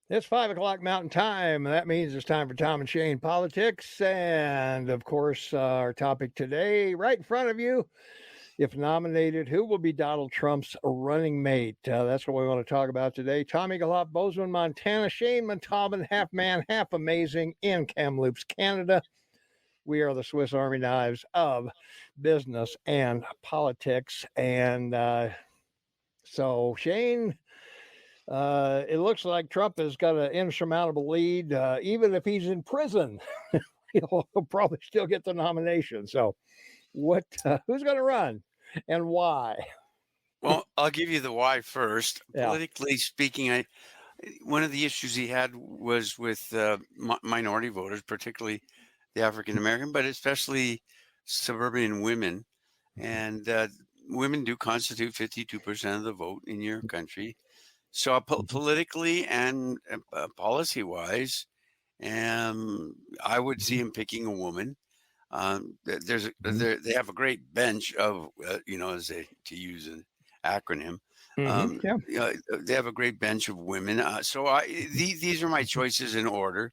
It's 5 o'clock Mountain Time. That means it's time for Tom and Shane Politics. And of course, our topic today, right in front of you, if nominated, who will be Donald Trump's running mate? That's what we want to talk about today. Tom Egelhoff, Bozeman, Montana. Shane Montalban, half man, half amazing in Kamloops, Canada. We are the Swiss Army knives of business and politics. And so, Shane, it looks like Trump has got an insurmountable lead. Even if he's in prison, he'll probably still get the nomination. So, who's going to run and why? Well, I'll give you the why first. Yeah. Politically speaking, one of the issues he had was with minority voters, particularly the African American, but especially suburban women. And women do constitute 52% of the vote in your country. So politically and policy wise, I would see him picking a woman. They have a great bench of, as to use an acronym. Yeah. They have a great bench of women. These are my choices in order.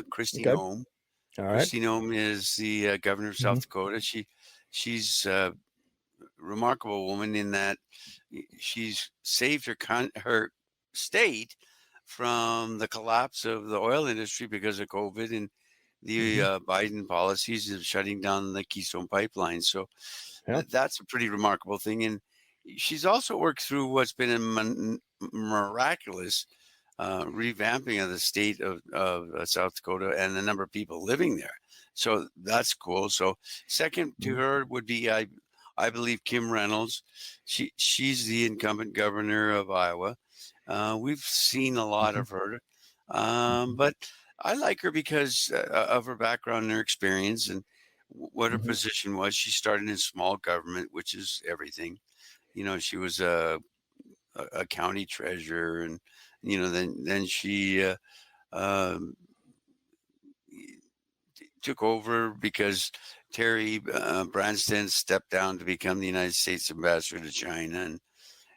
Christine Good. Ohm. All right. Christine Ohm is the governor of South Dakota. She's a remarkable woman in that she's saved her state from the collapse of the oil industry because of COVID and the Biden policies of shutting down the Keystone Pipeline. So that's a pretty remarkable thing. And she's also worked through what's been a miraculous revamping of the state of South Dakota and the number of people living there. So that's cool. So second to her would be, I believe, Kim Reynolds. She's the incumbent governor of Iowa. We've seen a lot of her, but I like her because of her background and her experience and what her position was. She started in small government, which is everything. She was a county treasurer, and then she took over because Terry Branstad stepped down to become the United States ambassador to China,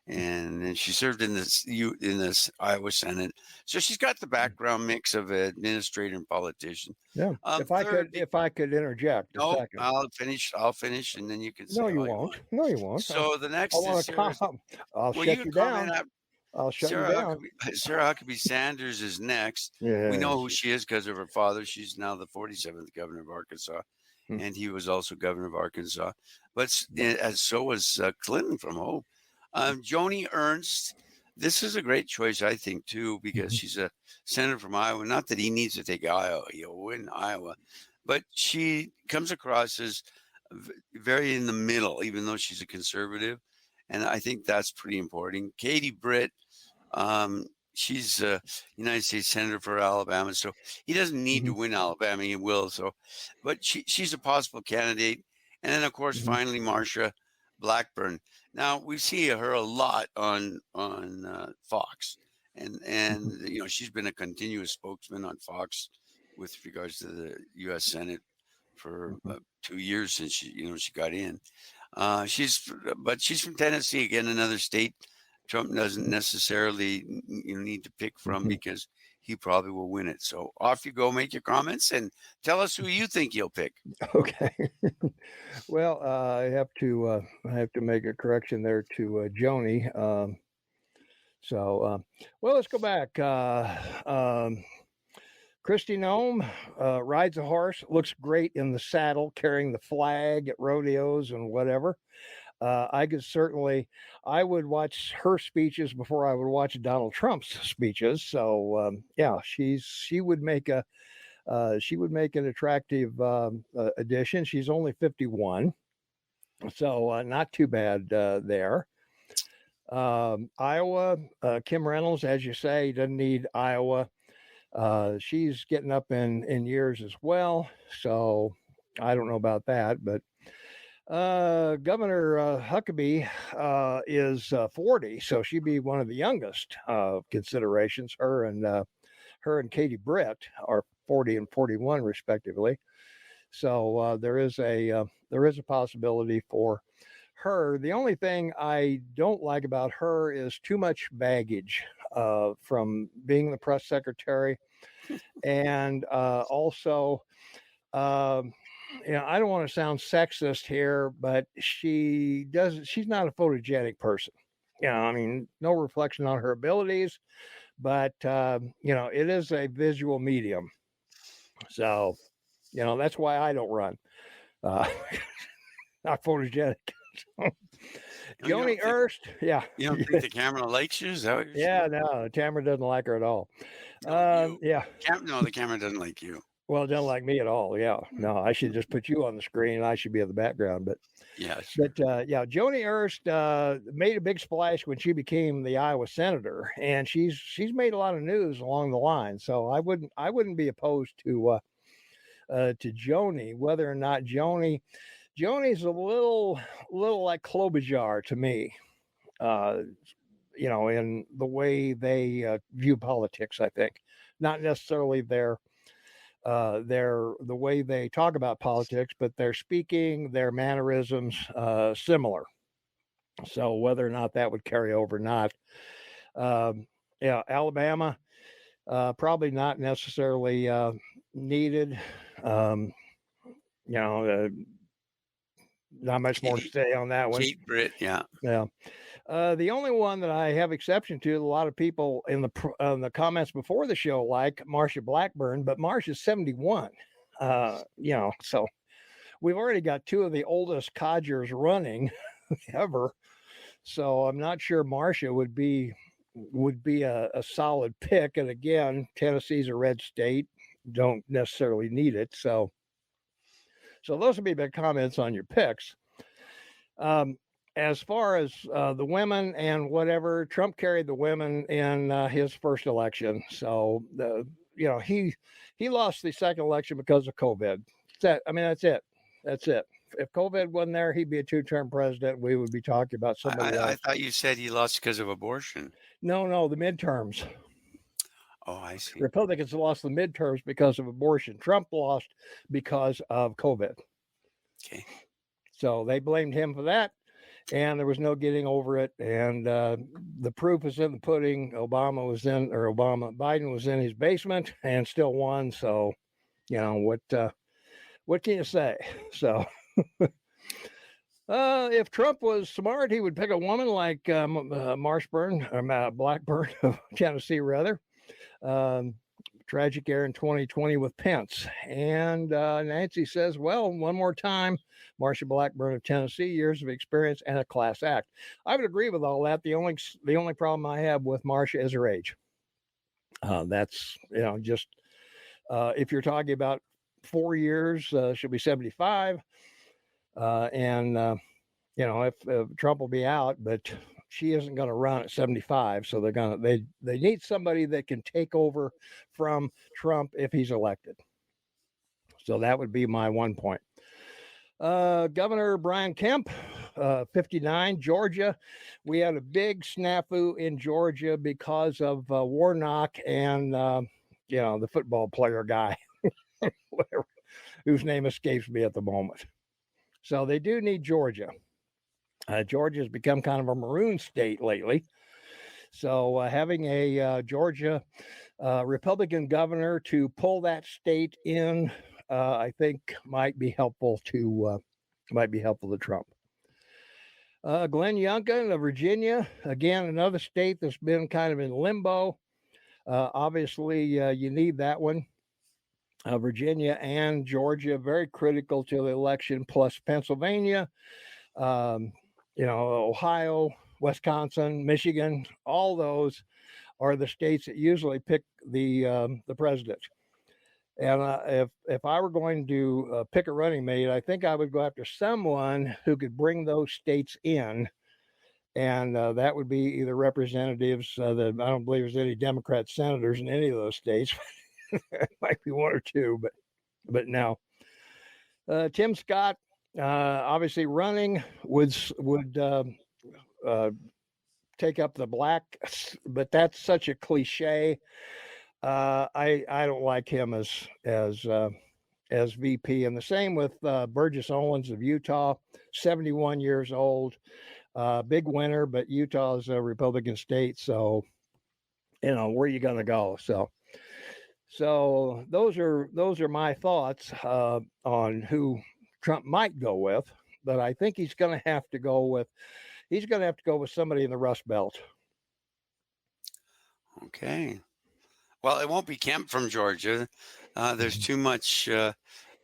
and then she served in this Iowa Senate. So she's got the background mix of an administrator and politician. Yeah. If I could interject a second. I'll finish, and then you can say. No, you won't. No, you won't. So the next is Sarah. I'll shut you down. I'll shut you down. Sarah Huckabee Sanders is next. Yeah. We know who she is because of her father. She's now the 47th governor of Arkansas, and he was also governor of Arkansas. But so was Clinton from Hope. Joni Ernst, this is a great choice, I think, too, because she's a senator from Iowa. Not that he needs to take Iowa, he'll win Iowa, but she comes across as very in the middle, even though she's a conservative. And I think that's pretty important. Katie Britt, she's a United States Senator for Alabama, so he doesn't need to win Alabama. He will. But she's a possible candidate. And then, of course, finally, Marsha Blackburn. Now we see her a lot on Fox, and she's been a continuous spokesman on Fox with regards to the U.S. Senate for 2 years since she got in. She's from Tennessee, again, another state Trump doesn't necessarily need to pick from because he probably will win it. So off you go, make your comments and tell us who you think you'll pick. Okay. Well, I have to make a correction there to Joni. Well, let's go back. Christy Nome rides a horse, looks great in the saddle, carrying the flag at rodeos and whatever. I would watch her speeches before I would watch Donald Trump's speeches. So she would make an attractive addition. She's only 51, so not too bad there. Iowa, Kim Reynolds, as you say, doesn't need Iowa. She's getting up in years as well, so I don't know about that, but Governor Huckabee is 40, so she'd be one of the youngest considerations. Her and Katie Britt are 40 and 41 respectively. So there is a possibility for her. The only thing I don't like about her is too much baggage. from being the press secretary, and also, I don't want to sound sexist here, but she's not a photogenic person. I mean, no reflection on her abilities, but it is a visual medium. So, that's why I don't run. Uh, not photogenic. Joni Ernst, yeah. You don't think the camera likes you? Is that what you're Yeah, saying? no, Tamara doesn't like her at all. No, you. Yeah. No, the camera doesn't like you. Well, doesn't like me at all. Yeah. No, I should just put you on the screen and I should be in the background. Yeah, sure. Yeah, Joni Ernst made a big splash when she became the Iowa senator, and she's made a lot of news along the line. So I wouldn't be opposed to Joni, whether or not Joni's a little like Klobuchar to me. In the way they view politics, I think, not necessarily their the way they talk about politics, but their speaking, their mannerisms, similar. So whether or not that would carry over or not, Alabama, probably not necessarily needed. Um, not much more to say on that one. Kate Britt, yeah. Yeah. The only one that I have exception to, a lot of people in the comments before the show like Marsha Blackburn, but Marsha's 71. So we've already got two of the oldest codgers running ever. So I'm not sure Marsha would be a solid pick. And again, Tennessee's a red state, don't necessarily need it. So those would be my comments on your picks. As far as the women and whatever, Trump carried the women in his first election. So he lost the second election because of COVID. That's it. That's it. If COVID wasn't there, he'd be a two-term president. We would be talking about somebody else. I thought you said he lost because of abortion. No, the midterms. Oh, I see. Republicans lost the midterms because of abortion. Trump lost because of COVID. Okay. So they blamed him for that. And there was no getting over it. And the proof is in the pudding. Biden was in his basement and still won. So, what can you say? So, if Trump was smart, he would pick a woman like Blackburn of Tennessee, rather. Tragic error in 2020 with Pence. And Nancy says, well, one more time, Marsha Blackburn of Tennessee, years of experience and a class act. I would agree with all that. The only problem I have with Marsha is her age. That's, just if you're talking about 4 years, she'll be 75. If Trump will be out, but she isn't going to run at 75. So they need somebody that can take over from Trump if he's elected. So that would be my 1 point. Governor Brian Kemp, 59, Georgia. We had a big snafu in Georgia because of Warnock and, the football player guy, whatever, whose name escapes me at the moment. So they do need Georgia. Georgia has become kind of a maroon state lately. So having a Georgia Republican governor to pull that state in, I think might be helpful to Trump. Glenn Youngkin of Virginia, again, another state that's been kind of in limbo. Obviously, you need that one. Virginia and Georgia, very critical to the election, plus Pennsylvania. Ohio, Wisconsin, Michigan, all those are the states that usually pick the president. And if I were going to pick a running mate, I think I would go after someone who could bring those states in, and that would be either representatives. I don't believe there's any Democrat senators in any of those states. Might be one or two, but no. Tim Scott. Obviously running would take up the black, but that's such a cliche. I don't like him as VP, and the same with Burgess Owens of Utah, 71 years old, big winner, but Utah is a Republican state, so where you going to go? So those are my thoughts on who Trump might go with, but I think he's going to have to go with somebody in the Rust Belt. Okay. Well, it won't be Kemp from Georgia. There's too much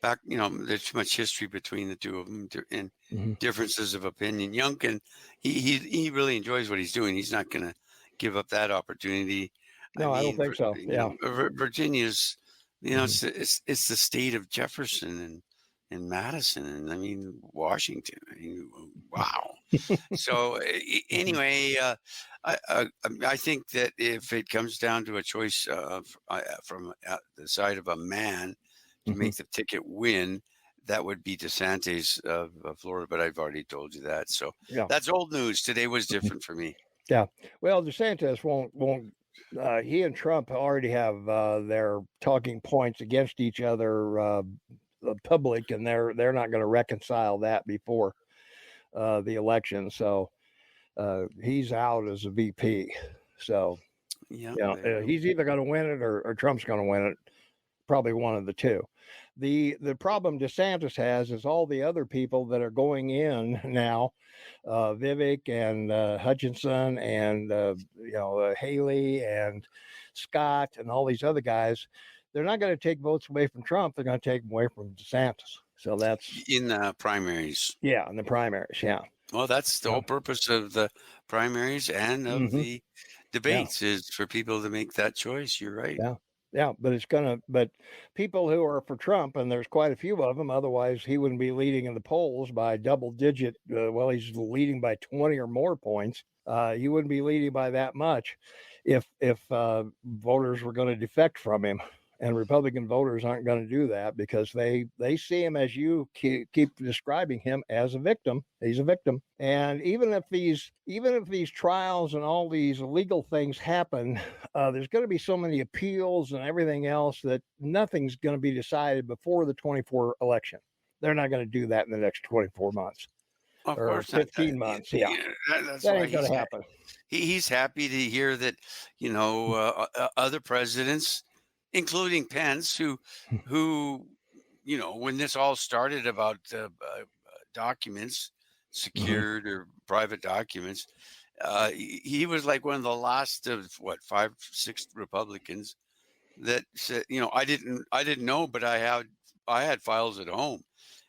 there's too much history between the two of them and Mm-hmm. differences of opinion. Youngkin, he really enjoys what he's doing. He's not going to give up that opportunity. No, I don't think so. Yeah. Virginia's, Mm-hmm. it's the state of Jefferson and Madison, and I mean Washington. I mean, wow. So anyway, I think that if it comes down to a choice from the side of a man to Mm-hmm. make the ticket win, that would be DeSantis of Florida. But I've already told you that. So Yeah. that's old news. Today was different for me. Yeah. Well, DeSantis won't. He and Trump already have their talking points against each other, public, and they're not going to reconcile that before the election. So he's out as a VP. So Yeah, he's either going to win it or Trump's going to win it. Probably one of the two. The problem DeSantis has is all the other people that are going in now, Vivek and Hutchinson and Haley and Scott and all these other guys. They're not going to take votes away from Trump. They're going to take them away from DeSantis. So that's in the primaries. Yeah, in the primaries. Yeah. Well, that's the whole purpose of the primaries and of Mm-hmm. the debates is for people to make that choice. You're right. Yeah. Yeah, but people who are for Trump, and there's quite a few of them, otherwise he wouldn't be leading in the polls by double digit. He's leading by 20 or more points. He wouldn't be leading by that much if voters were going to defect from him. And Republican voters aren't going to do that because they see him, as you keep describing him, as a victim. He's a victim. And even if these trials and all these legal things happen, there's going to be so many appeals and everything else that nothing's going to be decided before the 24 election. They're not going to do that in the next 24 months. Of or course not. 15 months. Yeah. That's That why ain't going to happen. he's happy to hear that, other presidents, including Pence, who, when this all started about documents, secured or private documents, he was like one of the last of 5, 6 Republicans that said, I didn't know, but I had files at home.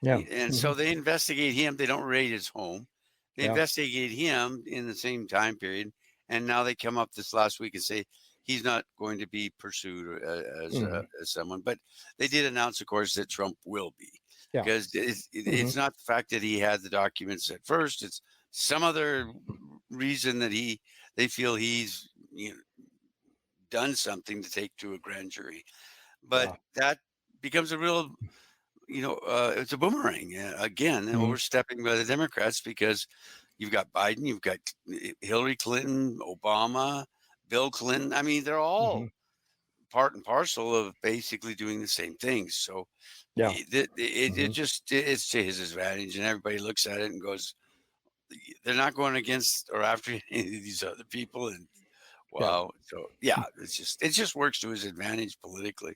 Yeah. And so they investigate him. They don't raid his home. They investigate him in the same time period. And now they come up this last week and say he's not going to be pursued as someone. But they did announce, of course, that Trump will be. Yeah. Because it's not the fact that he had the documents at first. It's some other reason that they feel he's done something to take to a grand jury. But that becomes a real it's a boomerang again, overstepping by the Democrats, because you've got Biden, you've got Hillary Clinton, Obama, Bill Clinton. I mean, they're all part and parcel of basically doing the same things. So it's to his advantage, and everybody looks at it and goes, they're not going against or after any of these other people. And wow. So it just works to his advantage politically.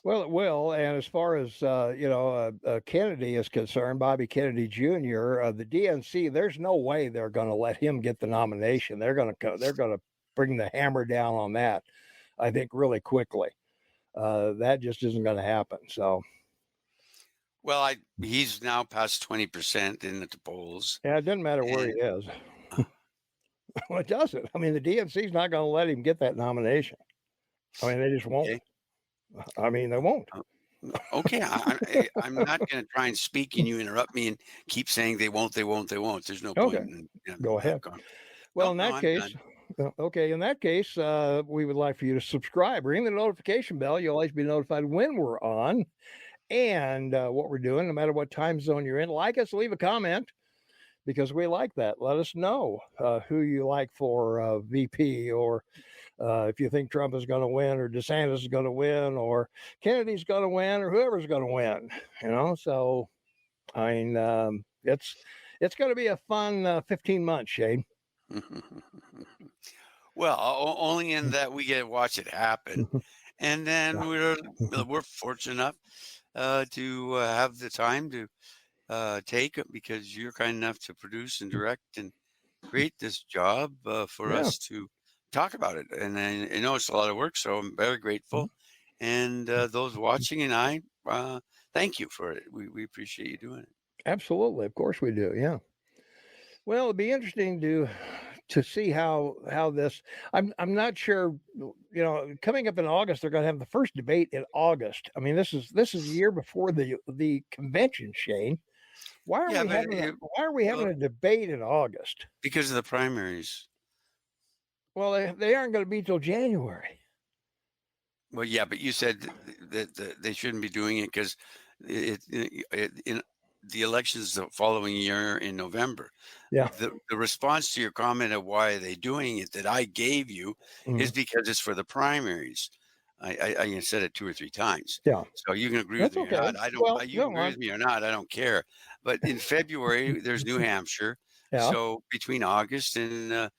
Well, it will. And as far as Kennedy is concerned, Bobby Kennedy Jr., the DNC, there's no way they're going to let him get the nomination. They're going to bring the hammer down on that, I think, really quickly. That just isn't going to happen. So. Well, he's now past 20% in the polls. Yeah, it doesn't matter where he is. Well, it doesn't. I mean, the DNC is not going to let him get that nomination. I mean, they just won't. Okay. I mean, they won't. Okay, I'm not going to try and speak and you interrupt me and keep saying they won't. There's no point. Go ahead. Well, in that case, we would like for you to subscribe, ring the notification bell. You'll always be notified when we're on and what we're doing, no matter what time zone you're in. Like us, leave a comment, because we like that. Let us know who you like for VP, or if you think Trump is going to win, or DeSantis is going to win, or Kennedy's going to win, or whoever's going to win. So I mean, it's going to be a fun 15 months, Shane. Well, only in that we get to watch it happen, and then Yeah. we're fortunate enough to have the time to take it because you're kind enough to produce and direct and create this job for Yeah. us to talk about it. And I know it's a lot of work, so I'm very grateful. And those watching and I thank you for it. We appreciate you doing it. Absolutely. Of course we do. Yeah. Well, it'd be interesting to see how this. I'm not sure. Coming up in August, they're going to have the first debate in August. I mean, this is a year before the convention, Shane. Why are Yeah, we but having a debate in August? because of the primaries. Well, they aren't going to be till January. Well, yeah, but you said that they shouldn't be doing it because in the elections the following year in November. Yeah. The response to your comment of why are they doing it that I gave you is Mhm. because it's for the primaries. I said it 2 or 3 times. Yeah. So you can agree with That's me or okay. not. I don't. Well, You can no, agree with me or not. I don't care. But in February there's New Hampshire. yeah. So between August and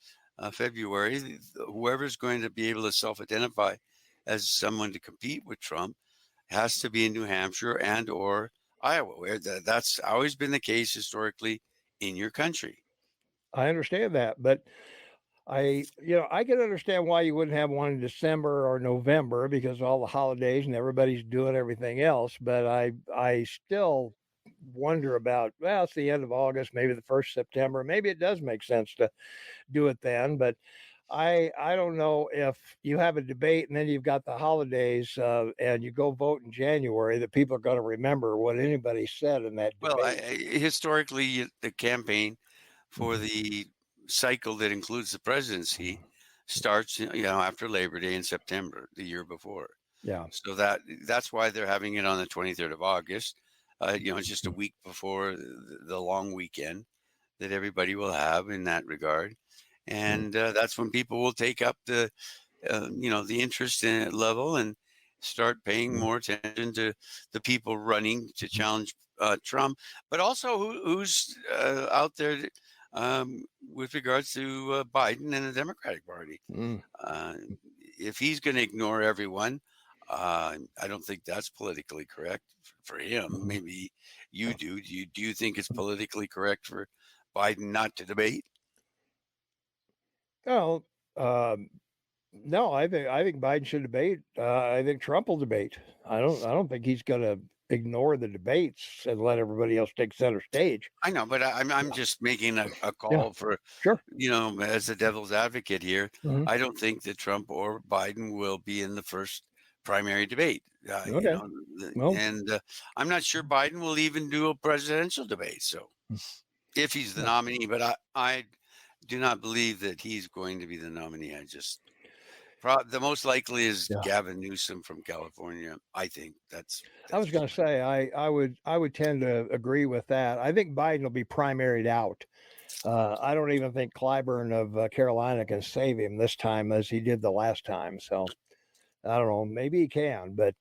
February, whoever's going to be able to self-identify as someone to compete with Trump has to be in New Hampshire and or Iowa, where that's always been the case historically in your country. I understand that, but I can understand why you wouldn't have one in December or November because of all the holidays and everybody's doing everything else. But I still wonder about, well, it's the end of August, maybe the first September. Maybe it does make sense to do it then. But I don't know if you have a debate and then you've got the holidays and you go vote in January that people are going to remember what anybody said in that Well, debate. historically, the campaign for Mhm. the cycle that includes the presidency starts, after Labor Day in September, the year before. Yeah. So that's why they're having it on the 23rd of August. It's just a week before the long weekend that everybody will have in that regard, Mhm. and that's when people will take up the interest in it level and start paying more attention to the people running to challenge Trump, but also who's out there with regards to Biden and the Democratic Party. Mhm. Uh, if he's going to ignore everyone, I don't think that's politically correct for him. Mhm. Maybe you do. Do you think it's politically correct for Biden not to debate? Well, um, no, I think Biden should debate. I think Trump will debate. I don't think he's going to ignore the debates and let everybody else take center stage. I know, but I'm Yeah. just making a Yeah. call for, Sure. as a devil's advocate here. Mhm. I don't think that Trump or Biden will be in the first primary debate. Okay. Well. And I'm not sure Biden will even do a presidential debate. So if he's the Yeah. nominee, but I do not believe that he's going to be the nominee. The most likely is Yeah. Gavin Newsom from California. I think I that's was going just to my. say I would tend to agree with that. I think Biden will be primaried out. I don't even think Clyburn of Carolina can save him this time as he did the last time. So I don't know. Maybe he can, but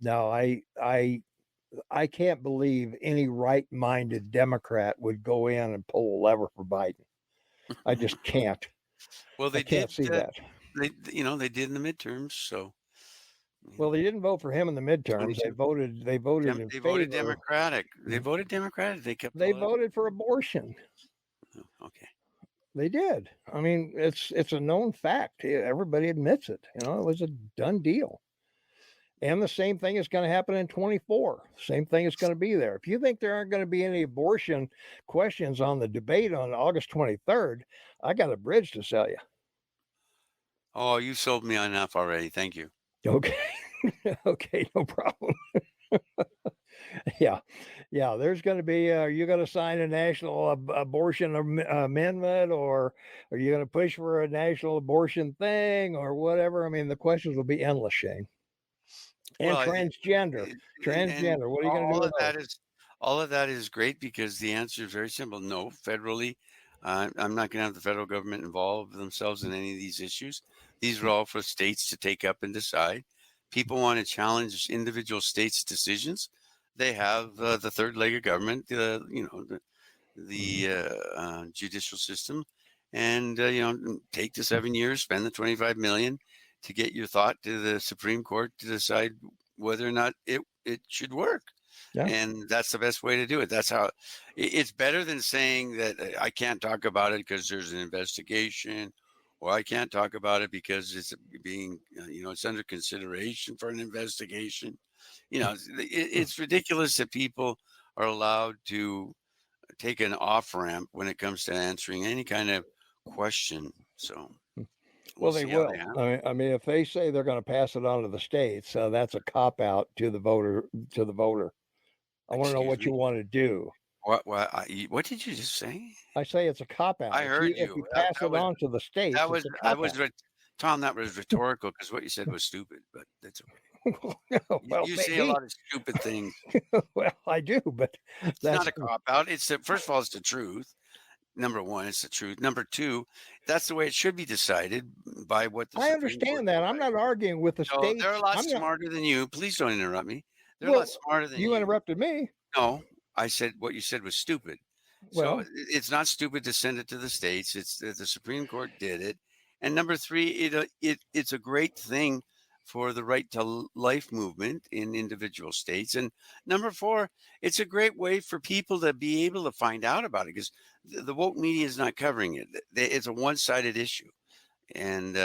no, I can't believe any right-minded Democrat would go in and pull a lever for Biden. I just can't. Well, I they can't did. see that. They did in the midterms. So you Well, know. they didn't vote for him in the midterms. They 22. voted. They voted in They voted favor. Democratic. They Mhm. voted Democratic. They kept a They lot of. voted for abortion. Oh, okay. They did. I mean, it's a known fact. Everybody admits it. It was a done deal. And the same thing is going to happen in 24. Same thing is going to be there. If you think there aren't going to be any abortion questions on the debate on August 23rd, I got a bridge to sell you. Oh, you sold me enough already. Thank you. Okay. Okay, no problem. Yeah. Yeah, there's going to be are you going to sign a national abortion amendment, or are you going to push for a national abortion thing or whatever? I mean, the questions will be endless, Shane. And Well, transgender. and Transgender. What are you going to do with those? all of that is great because the answer is very simple. No, federally, I'm not going to have the federal government involve themselves in any of these issues. These are all for states to take up and decide. People want to challenge individual states' decisions. They have the third leg of government, the Mhm. judicial system, and take the 7 years, spend the 25 million to get your thought to the Supreme Court to decide whether or not it should work. Yeah. And that's the best way to do it. That's how it's better than saying that I can't talk about it because there's an investigation, or I can't talk about it because it's being, it's under consideration for an investigation. It's ridiculous that people are allowed to take an off ramp when it comes to answering any kind of question. So Well, we'll they see how will. they handle. I mean, if they say they're going to pass it on to the states, that's a cop out to the voter. I want to know Excuse what you me. want to do. What did you just say? I say it's a cop out. I heard If you. you pass it on to the states, it's a I cop was Tom. That was rhetorical because what you said was stupid. But that's okay. out. Well, You say a maybe. lot of stupid things. Well, I do, but It's that's not a cop out. First of all, it's the truth. Number one, it's the truth. Number two, that's the way it should be decided by what the I Supreme Court understand that. I'm decides. not arguing with the So they're a states. lot I'm not. smarter than you. Please don't interrupt me. They're a Well, lot smarter than you you. interrupted me. No, I said what you said was stupid. So Well, it's not stupid to send it to the states. It's the Supreme Court did it. And number three, it's a great thing for the right to life movement in individual states. And number four, it's a great way for people to be able to find out about it because the woke media is not covering it. It's a one-sided issue, and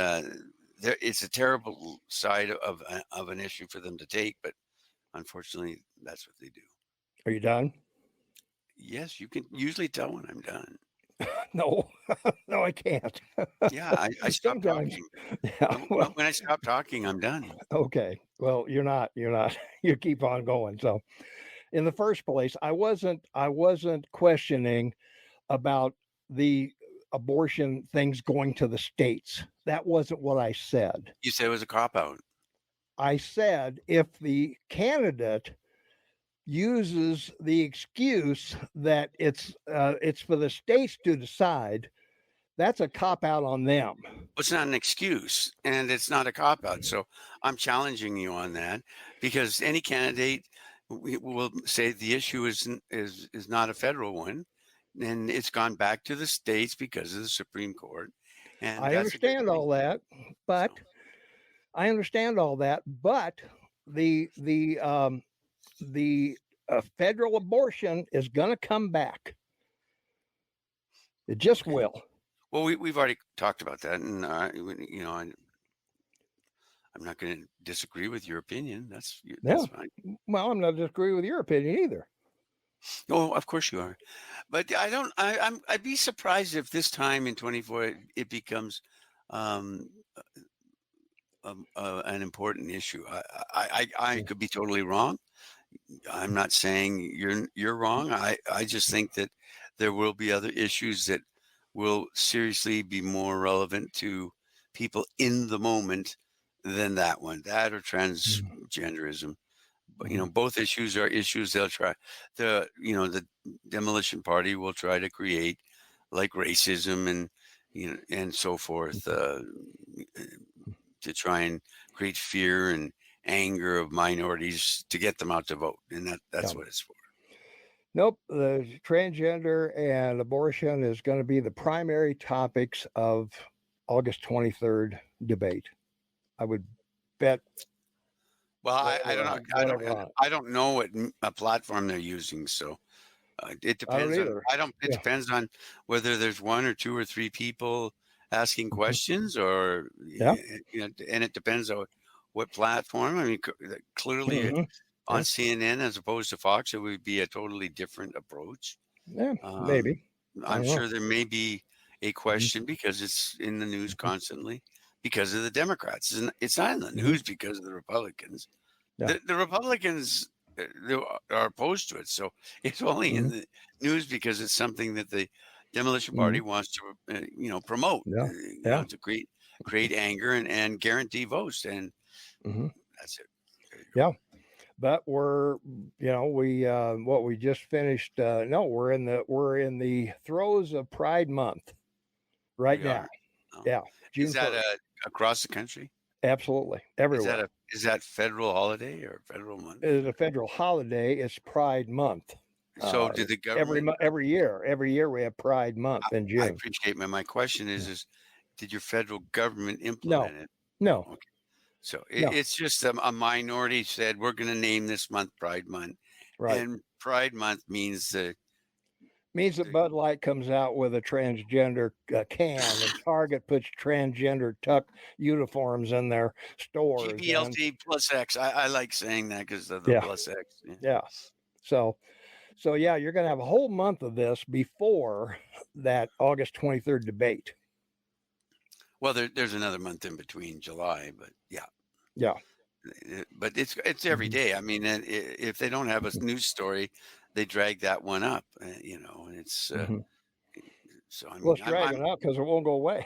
it's a terrible side of an issue for them to take. But unfortunately, that's what they do. are you done? Yes, you can usually tell when I'm done. No, no, I can't. Yeah, I stop Sometimes, talking. yeah. Well, When I stop talking, I'm done. okay. Well, you're not. You're not. You keep on going. So, in the first place, I wasn't questioning about the abortion things going to the states. That wasn't what I said. You said it was a cop out. I said if the candidate uses the excuse that it's for the states to decide, that's a cop out on them. It's not an excuse, and it's not a cop out. So I'm challenging you on that because any candidate will say the issue is not a federal one, and it's gone back to the states because of the Supreme Court. And I that's a good understand thing. all that, but So, I understand all that, but the federal abortion is going to come back. It just okay. will. Well, we've already talked about that, and I'm not going to disagree with your opinion. That's Yeah. fine. Well, I'm not disagreeing with your opinion either. Oh, of course you are, but I don't. I'd be surprised if this time in 24 it becomes um, an important issue. I could be totally wrong. I'm not saying you're wrong. I just think that there will be other issues that will seriously be more relevant to people in the moment than that one, that or transgenderism. But both issues are issues they'll try. The demolition party will try to create, like racism and and so forth, to try and create fear and anger of minorities to get them out to vote, and that's what it's for. Nope, the transgender and abortion is going to be the primary topics of August 23rd debate. I would bet. Well, I don't know. Whatever on it. I don't know what platform they're using, so it I don't depends on. either. It Yeah. depends on whether there's one or two or three people asking questions, or Yeah. and it depends on what platform. I mean, clearly Mhm. on Yeah. CNN as opposed to Fox, it would be a totally different approach. Yeah, Um, maybe. I I'm don't know. sure there may be a question because it's in the news constantly because of the Democrats. It's not in the news because of the Republicans. Yeah. The Republicans they are opposed to it, so it's only in the news because it's something that the demolition party wants to promote. Yeah. Yeah. To create anger and guarantee votes, and that's it. Yeah. But we're, we just finished. No, we're in the throes of Pride Month right We now. are. Oh. Yeah, June Is that 1st. across the country? Absolutely, everywhere. Is that federal holiday or federal month? It is a federal holiday. It's Pride Month. So did the government? Every year we have Pride Month in I June. appreciate. My question is, did your federal government No, implement it? no, Okay. So no. it's just a minority said we're going to name this month Pride Month, Right. and Pride Month means Means that Bud Light comes out with a transgender can, and Target puts transgender tuck uniforms in their stores, and GBLT plus X. I like saying that because of the yeah, plus X. Yeah. yeah. So, yeah, you're going to have a whole month of this before that August 23rd debate. Well, there's another month in between July, but yeah. Yeah. But it's every Mhm. day. I mean, if they don't have a news story, they drag that one up. And it's Mhm. so. I Well, mean, it's I'm dragging out because it won't go away.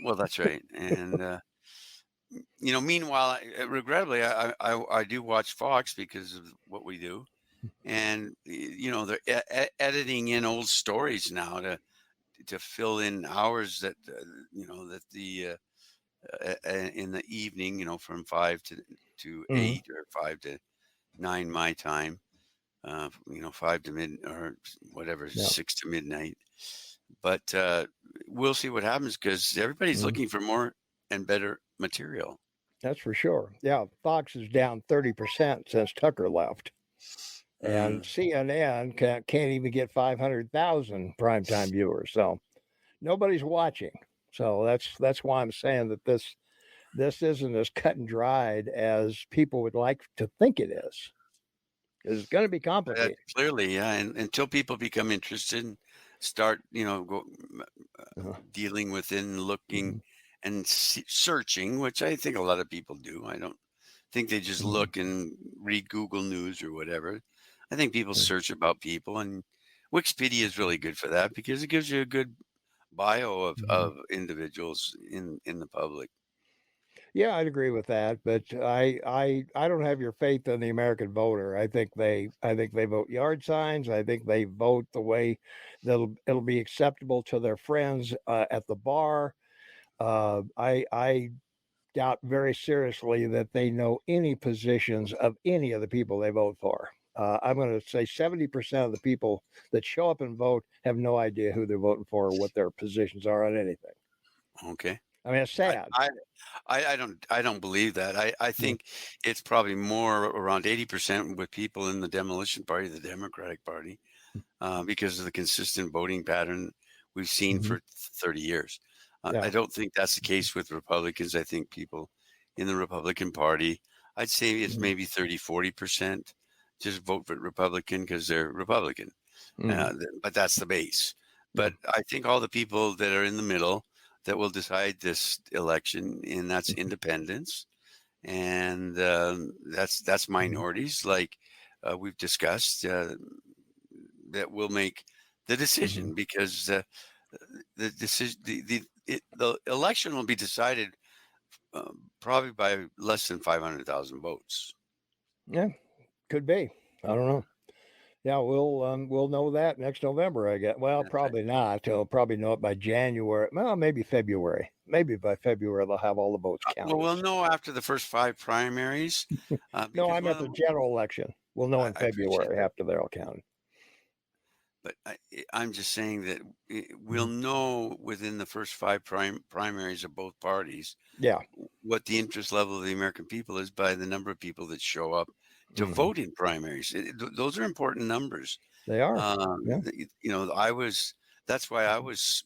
well. That's right. And meanwhile, regrettably, I do watch Fox because of what we do, and they're editing in old stories now to fill in hours that that the in the evening, from 5 to 8 or 5 to 9 my time, 5 to mid or whatever, Yeah. 6 to midnight. But we'll see what happens because everybody's Mhm. looking for more and better material. That's for sure. Yeah, Fox is down 30% since Tucker left, and Mm. CNN can't even get 500,000 primetime viewers. So nobody's watching. So that's why I'm saying that this isn't as cut and dried as people would like to think it is. It's going to be complicated. Clearly, yeah. And until people become interested and start, Uh-huh. dealing with it and looking Mhm. and searching, which I think a lot of people do. I don't think they just Mhm. look and read Google News or whatever. I think people Mhm. search about people, and Wikipedia is really good for that because it gives you a good bio of, Mhm. of individuals in the public. Yeah, I'd agree with that, but I don't have your faith in the American voter. I think they vote yard signs. I think they vote the way that it'll be acceptable to their friends at the bar. I doubt very seriously that they know any positions of any of the people they vote for. I'm going to say 70% of the people that show up and vote have no idea who they're voting for or what their positions are on anything. Okay. I mean, it's I, sad. I I don't believe that. I Mm. think it's probably more around 80% with people in the demolition party, the Democratic Party, because of the consistent voting pattern we've seen Mhm. for 30 years. I Yeah. don't think that's the case with Republicans. I think people in the Republican Party, I'd say it's Mhm. maybe 30-40% just vote for Republican because they're Republican. Mhm. But that's the base. Yeah. But I think all the people that are in the middle that will decide this election, and that's Mhm. independents, and that's Mhm. minorities, like we've discussed, that will make the Mhm. decision because the decision, the election will be decided probably by less than 500,000 votes. Yeah, could be. I don't know. Yeah, we'll know that next November, I guess. Well, That's right. probably not. They'll probably know it by January. Well, maybe February. Maybe by February they'll have all the votes Well, counted. we'll know after the first 5 primaries No, because, I meant the well, general election. We'll know in I appreciate February that. after they're all counted. But I'm just saying that we'll Mhm. know within the first five primaries of both parties Yeah. what the interest level of the American people is by the number of people that show up to Mhm. vote in primaries. Those are important numbers. They are. Yeah. I was. That's why I was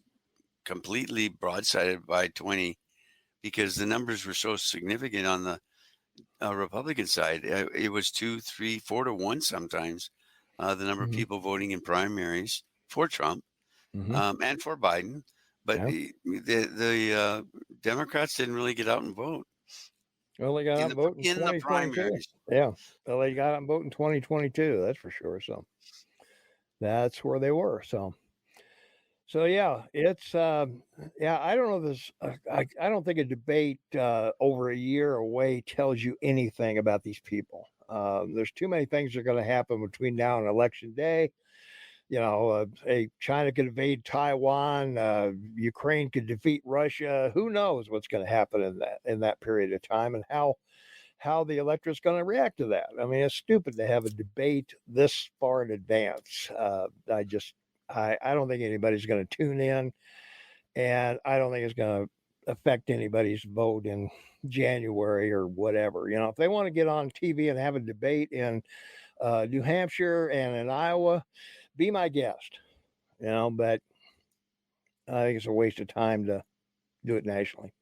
completely broadsided by 20 because the numbers were so significant on the Republican side. It was 2, 3, 4 to 1 sometimes. The number of Mhm. people voting in primaries for Trump Mhm. and for Biden, but Yeah. the Democrats didn't really get out and vote Well, they got out in and the vote in in the 2022. primaries. Yeah. Well, they got out and vote in 2022. That's for sure. So that's where they were. So yeah, it's yeah. I don't know this. I don't think a debate over a year away tells you anything about these people. There's too many things that are going to happen between now and election day. China could invade Taiwan. Ukraine could defeat Russia. Who knows what's going to happen in that period of time, and how the electorate's going to react to that. I mean, it's stupid to have a debate this far in advance. I don't think anybody's going to tune in, and I don't think it's going to affect anybody's vote in January or whatever. You know, if they want to get on TV and have a debate in New Hampshire and in Iowa, be my guest. You know, but I think it's a waste of time to do it nationally.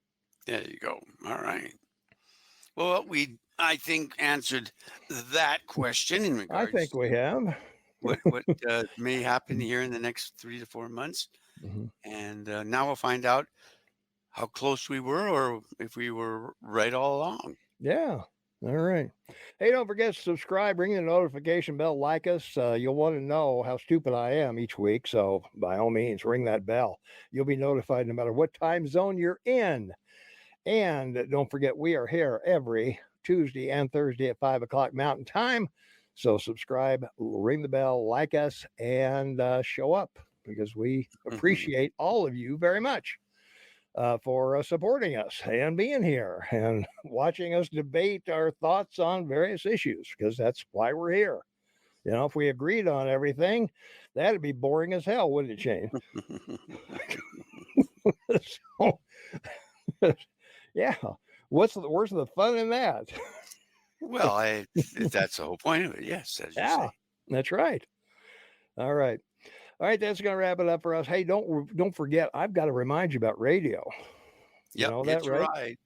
There you go. All right. Well, I think, answered that question in I regards think we have. what may happen here in the next 3 to 4 months. Mm-hmm. And now we'll find out how close we were or if we were right all along. Yeah. All right. Hey, don't forget to subscribe, ring the notification bell, like us. You'll want to know how stupid I am each week. So by all means, ring that bell. You'll be notified no matter what time zone you're in. And don't forget, we are here every Tuesday and Thursday at 5 o'clock Mountain Time. So subscribe, ring the bell, like us, and show up, because we appreciate all of you very much for supporting us and being here and watching us debate our thoughts on various issues, because that's why we're here. You know, if we agreed on everything, that'd be boring as hell, wouldn't it, Shane? So, yeah, where's the fun in that? Well, that's the whole point of it. Yes, as you say. That's right. All right. That's going to wrap it up for us. Hey, don't forget, I've got to remind you about radio. You know that, right?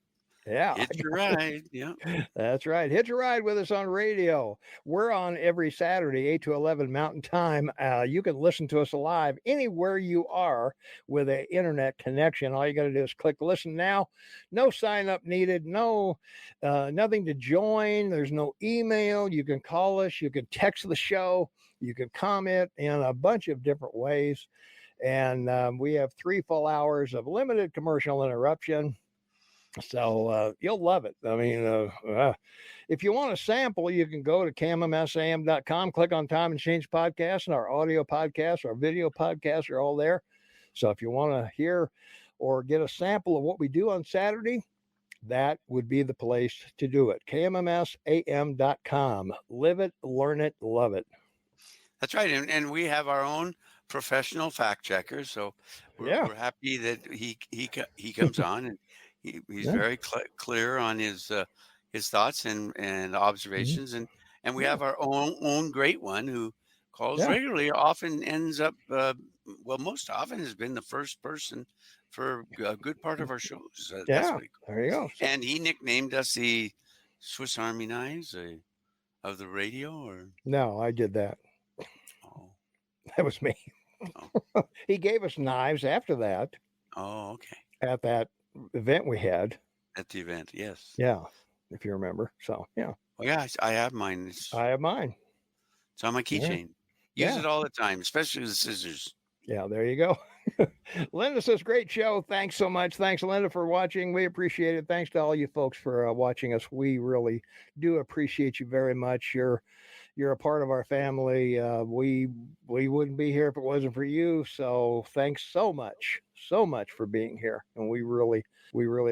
Yeah. Hit your ride. Yeah. That's right. Hit your ride with us on radio. We're on every Saturday, 8 to 11 Mountain Time. You can listen to us live anywhere you are with an internet connection. All you got to do is click listen now. No sign up needed. No, nothing to join. There's no email. You can call us. You can text the show. You can comment in a bunch of different ways. And we have 3 full hours of limited commercial interruption. So you'll love it. I mean, if you want a sample, you can go to KMMSAM.com, click on Tom and Shane's podcast, and our audio podcasts, our video podcasts are all there. So if you want to hear or get a sample of what we do on Saturday, that would be the place to do it. KMMSAM.com. Live it, learn it, love it. That's right. And we have our own professional fact checker. So we're happy that he comes on, and he's very clear on his thoughts and observations, and we have our own great one who calls regularly. Often ends up most often has been the first person for a good part of our shows. That's what he calls. There you go. And he nicknamed us the Swiss Army knives of the radio. Or no, I did that. Oh, that was me. Oh. He gave us knives after that. Oh, okay. At that event we had. At the event, yes. Yeah, if you remember. So, yeah. Well, yeah, I have mine. I have mine. It's on my keychain. Use it all the time, especially the scissors. Yeah, there you go. Linda says, great show. Thanks so much. Thanks, Linda, for watching. We appreciate it. Thanks to all you folks for watching us. We really do appreciate you very much. You're a part of our family. We wouldn't be here if it wasn't for you. So thanks so much for being here. And we really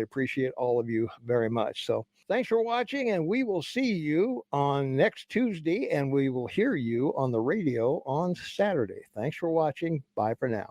appreciate all of you very much. So thanks for watching, and we will see you on next Tuesday, and we will hear you on the radio on Saturday. Thanks for watching. Bye for now.